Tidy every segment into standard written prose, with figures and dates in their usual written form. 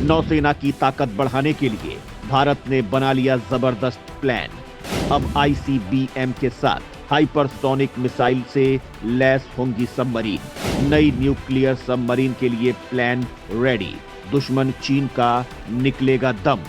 नौसेना की ताकत बढ़ाने के लिए भारत ने बना लिया जबरदस्त प्लान। अब आईसीबीएम के साथ हाइपरसोनिक मिसाइल से लैस होंगी सबमरीन। नई न्यूक्लियर सबमरीन के लिए प्लान रेडी। दुश्मन चीन का निकलेगा दम।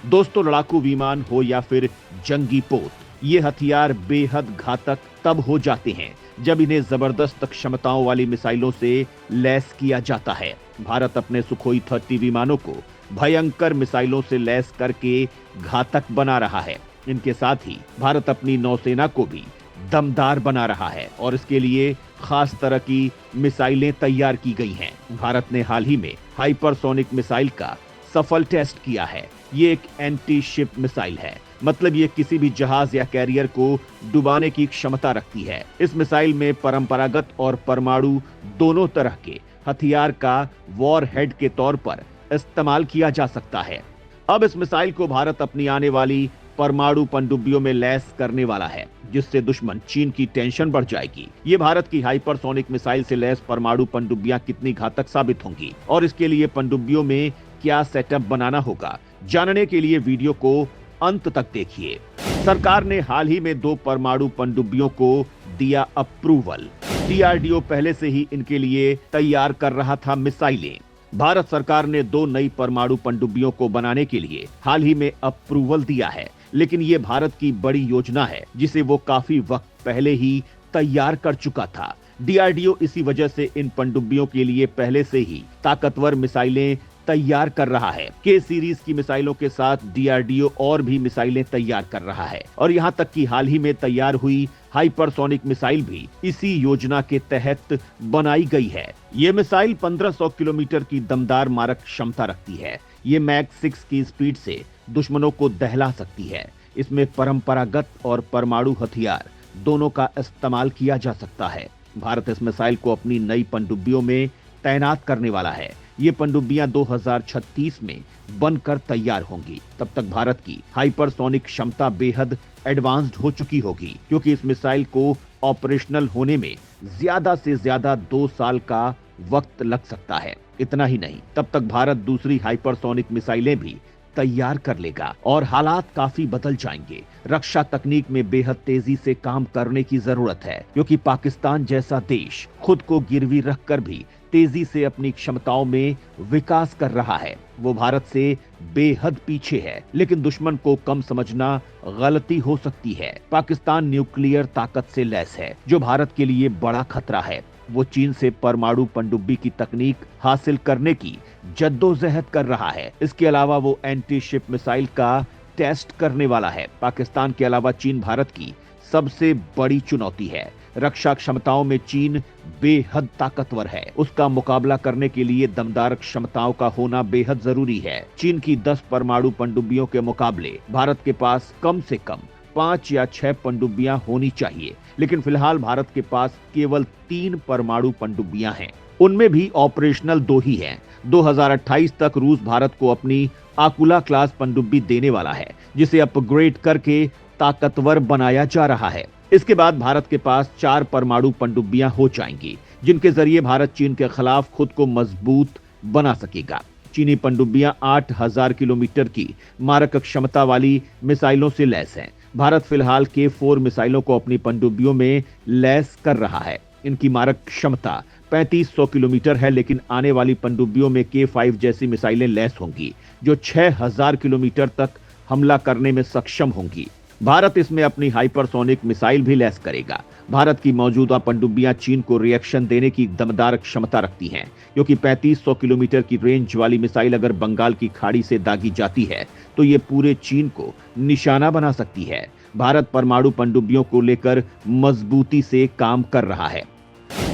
दोस्तों, लड़ाकू विमान हो या फिर जंगी पोत, ये हथियार बेहद घातक तब हो जाते हैं जब इन्हें जबरदस्त क्षमताओं वाली मिसाइलों से लैस किया जाता है। भारत अपने सुखोई 30 विमानों को भयंकर मिसाइलों से लैस करके घातक बना रहा है। इनके साथ ही भारत अपनी नौसेना को भी दमदार बना रहा है और इसके लिए खास तरह की मिसाइलें तैयार की गई हैं। भारत ने हाल ही में हाइपरसोनिक मिसाइल का सफल टेस्ट किया है। ये एक एंटी शिप मिसाइल है, मतलब ये किसी भी जहाज या कैरियर को डुबाने की क्षमता रखती है। इस मिसाइल में परंपरागत और परमाणु दोनों तरह के हथियार का वॉर हेड के तौर पर इस्तेमाल किया जा सकता है। अब इस मिसाइल को भारत अपनी आने वाली परमाणु पनडुब्बियों में लैस करने वाला है, जिससे दुश्मन चीन की टेंशन बढ़ जाएगी। ये भारत की हाइपरसोनिक मिसाइल से लैस परमाणु पनडुब्बियां कितनी घातक साबित होंगी और इसके लिए पनडुब्बियों में क्या सेटअप बनाना होगा, जानने के लिए वीडियो को अंत तक देखिए। सरकार ने हाल ही में 2 परमाणु पनडुब्बियों को दिया अप्रूवल। डीआरडीओ पहले से ही इनके लिए तैयार कर रहा था मिसाइलें। भारत सरकार ने 2 नई परमाणु पनडुब्बियों को बनाने के लिए हाल ही में अप्रूवल दिया है, लेकिन ये भारत की बड़ी योजना है जिसे वो काफी वक्त पहले ही तैयार कर चुका था। डीआरडीओ इसी वजह से इन पनडुब्बियों के लिए पहले से ही ताकतवर मिसाइलें तैयार कर रहा है। के सीरीज की मिसाइलों के साथ डीआरडीओ और भी मिसाइलें तैयार कर रहा है और यहाँ तक कि हाल ही में तैयार हुई हाइपरसोनिक मिसाइल भी इसी योजना के तहत बनाई गई है। ये मिसाइल 1500 किलोमीटर की दमदार मारक क्षमता रखती है। ये मैक 6 की स्पीड से दुश्मनों को दहला सकती है। इसमें परंपरागत और परमाणु हथियार दोनों का इस्तेमाल किया जा सकता है। भारत इस मिसाइल को अपनी नई पनडुब्बियों में तैनात करने वाला है। ये पनडुब्बियां 2036 में बनकर तैयार होंगी। तब तक भारत की हाइपरसोनिक क्षमता बेहद एडवांस्ड हो चुकी होगी, क्योंकि इस मिसाइल को ऑपरेशनल होने में ज्यादा से ज्यादा 2 साल का वक्त लग सकता है। इतना ही नहीं, तब तक भारत दूसरी हाइपरसोनिक मिसाइलें भी तैयार कर लेगा और हालात काफी बदल जाएंगे। रक्षा तकनीक में बेहद तेजी से काम करने की जरूरत है, क्योंकि पाकिस्तान जैसा देश खुद को गिरवी रखकर भी तेजी से अपनी क्षमताओं में विकास कर रहा है। वो भारत से बेहद पीछे है, लेकिन दुश्मन को कम समझना गलती हो सकती है। पाकिस्तान न्यूक्लियर ताकत से लैस है, जो भारत के लिए बड़ा खतरा है। वो चीन से परमाणु पनडुब्बी की तकनीक हासिल करने की जद्दोजहद कर रहा है। इसके अलावा वो एंटी शिप मिसाइल का टेस्ट करने वाला है। पाकिस्तान के अलावा चीन भारत की सबसे बड़ी चुनौती है। रक्षा क्षमताओं में चीन बेहद ताकतवर है। उसका मुकाबला करने के लिए दमदार क्षमताओं का होना बेहद जरूरी है। चीन की 10 परमाणु पनडुब्बियों के मुकाबले भारत के पास कम से कम 5 या 6 पनडुब्बियां होनी चाहिए, लेकिन फिलहाल भारत के पास केवल 3 परमाणु पनडुब्बियां हैं। उनमें भी ऑपरेशनल 2 ही हैं। 2028 तक रूस भारत को अपनी आकुला क्लास पनडुब्बी देने वाला है, जिसे अपग्रेड करके ताकतवर बनाया जा रहा है। इसके बाद भारत के पास 4 परमाणु पनडुब्बियां हो जाएंगी, जिनके जरिए भारत चीन के खिलाफ खुद को मजबूत बना सकेगा। चीनी पनडुब्बियां 8000 किलोमीटर की मारक क्षमता वाली मिसाइलों से लैस हैं। भारत फिलहाल K4 मिसाइलों को अपनी पनडुब्बियों में लैस कर रहा है। इनकी मारक क्षमता 3500 किलोमीटर है, लेकिन आने वाली पनडुब्बियों में K5 जैसी मिसाइलें लैस होंगी, जो 6000 किलोमीटर तक हमला करने में सक्षम होंगी। भारत इसमें अपनी हाइपरसोनिक मिसाइल भी लैस करेगा। भारत की मौजूदा पनडुब्बियां चीन को रिएक्शन देने की दमदार क्षमता रखती हैं, क्योंकि 3500 किलोमीटर की रेंज वाली मिसाइल अगर बंगाल की खाड़ी से दागी जाती है तो ये पूरे चीन को निशाना बना सकती है। भारत परमाणु पनडुब्बियों को लेकर मजबूती से काम कर रहा है।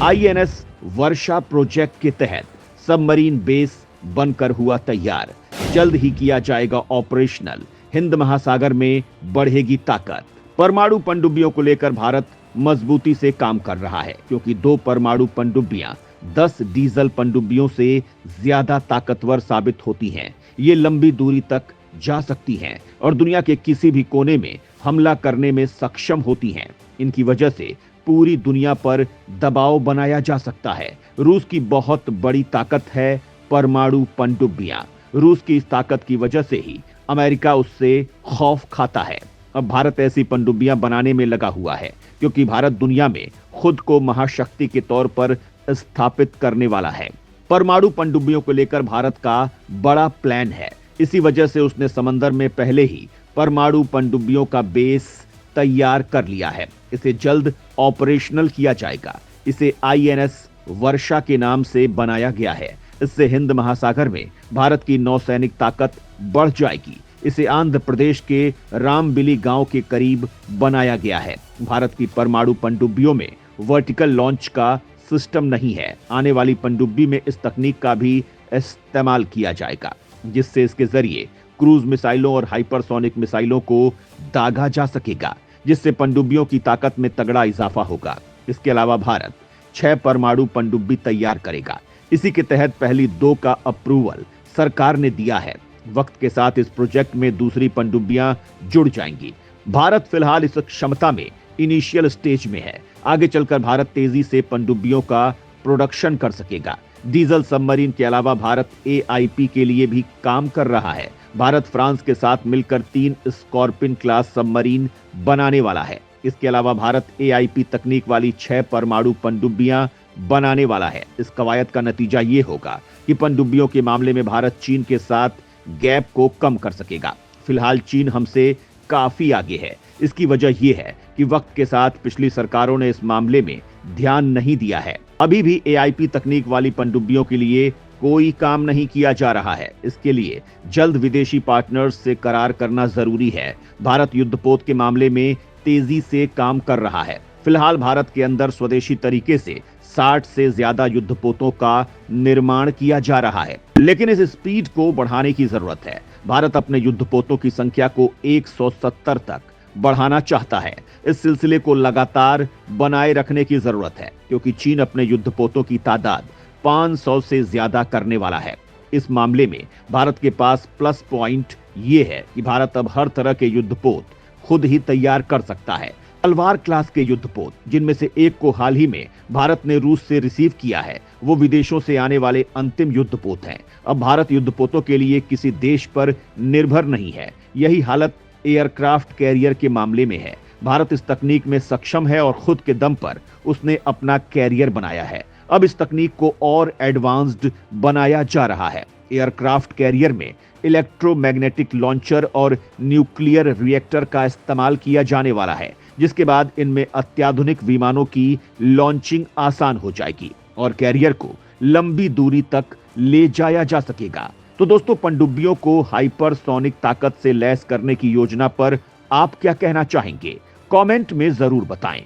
आईएनएस वर्षा प्रोजेक्ट के तहत सबमरीन बेस बनकर हुआ तैयार, जल्द ही किया जाएगा ऑपरेशनल। हिंद महासागर में बढ़ेगी ताकत। परमाणु पनडुब्बियों को लेकर भारत मजबूती से काम कर रहा है, क्योंकि 2 परमाणु पनडुब्बियां 10 डीजल पनडुब्बियों से ज्यादा ताकतवर साबित होती हैं। ये लंबी दूरी तक जा सकती हैं और दुनिया के किसी भी कोने में हमला करने में सक्षम होती हैं। इनकी वजह से पूरी दुनिया पर दबाव बनाया जा सकता है। रूस की बहुत बड़ी ताकत है परमाणु पनडुब्बियां। रूस की इस ताकत की वजह से ही अमेरिका उससे खौफ खाता है। अब भारत ऐसी पनडुब्बियां बनाने में लगा हुआ है क्योंकि भारत दुनिया में खुद को महाशक्ति के तौर पर स्थापित करने वाला है। परमाणु पनडुब्बियों को लेकर भारत का बड़ा प्लान है। इसी वजह से उसने समंदर में पहले ही परमाणु पनडुब्बियों का बेस तैयार कर लिया है। इसे जल्द ऑपरेशनल किया जाएगा। इसे INS वर्षा के नाम से बनाया गया है। इससे हिंद महासागर में भारत की नौसैनिक ताकत बढ़ जाएगी। इसे आंध्र प्रदेश के रामबिली गांव के करीब बनाया गया है। भारत की परमाणु पनडुब्बियों में वर्टिकल लॉन्च का सिस्टम नहीं है। आने वाली पनडुब्बी में इस तकनीक का भी इस्तेमाल किया जाएगा, जिससे इसके जरिए क्रूज मिसाइलों और हाइपरसोनिक मिसाइलों को दागा जा सकेगा, जिससे पनडुब्बियों की ताकत में तगड़ा इजाफा होगा। इसके अलावा भारत 6 परमाणु पनडुब्बी तैयार करेगा। इसी के तहत पहली 2 का अप्रूवल सरकार ने दिया है। वक्त के साथ इस प्रोजेक्ट में दूसरी पनडुब्बियां जुड़ जाएंगी। भारत फिलहाल इस क्षमता में इनिशियल स्टेज में है। आगे चलकर भारत तेजी से पनडुब्बियों का प्रोडक्शन कर सकेगा। डीजल सबमरीन के अलावा भारत AIP के लिए भी काम कर रहा है। भारत फ्रांस के साथ मिलकर 3 स्कॉर्पिन क्लास सबमरीन बनाने वाला है। इसके अलावा भारत AIP तकनीक वाली 6 परमाणु पनडुब्बियां बनाने वाला है। इस कवायद का नतीजा ये होगा कि पनडुब्बियों के मामले में भारत चीन के साथ गैप को कम कर सकेगा। फिलहाल चीन हमसे काफी आगे है। इसकी वजह यह है कि वक्त के साथ पिछली सरकारों ने इस मामले में ध्यान नहीं दिया है। अभी भी AIP तकनीक वाली पनडुब्बियों के लिए कोई काम नहीं किया जा रहा है। इसके लिए जल्द विदेशी पार्टनर्स से करार करना जरूरी है। भारत युद्धपोत के मामले में तेजी से काम कर रहा है। फिलहाल भारत के अंदर स्वदेशी तरीके से 60 से ज्यादा युद्धपोतों का निर्माण किया जा रहा है, लेकिन इस स्पीड को बढ़ाने की जरूरत है। भारत अपने युद्धपोतों की संख्या को 170 तक बढ़ाना चाहता है। इस सिलसिले को लगातार बनाए रखने की जरूरत है, क्योंकि चीन अपने युद्धपोतों की तादाद 500 से ज्यादा करने वाला है। इस मामले में भारत के पास प्लस पॉइंट ये है कि भारत अब हर तरह के युद्धपोत खुद ही तैयार कर सकता है। तलवार क्लास के युद्धपोत, जिनमें से एक को हाल ही में भारत ने रूस से रिसीव किया है, वो विदेशों से आने वाले अंतिम युद्धपोत हैं। अब भारत युद्धपोतों के लिए किसी देश पर निर्भर नहीं है। यही हालत एयरक्राफ्ट कैरियर के मामले में है। भारत इस तकनीक में सक्षम है और खुद के दम पर उसने अपना कैरियर बनाया है। अब इस तकनीक को और एडवांस्ड बनाया जा रहा है। एयरक्राफ्ट कैरियर में इलेक्ट्रोमैग्नेटिक लॉन्चर और न्यूक्लियर रिएक्टर का इस्तेमाल किया जाने वाला है, जिसके बाद इनमें अत्याधुनिक विमानों की लॉन्चिंग आसान हो जाएगी और कैरियर को लंबी दूरी तक ले जाया जा सकेगा। तो दोस्तों, पनडुब्बियों को हाइपरसोनिक ताकत से लैस करने की योजना पर आप क्या कहना चाहेंगे? कमेंट में जरूर बताएं।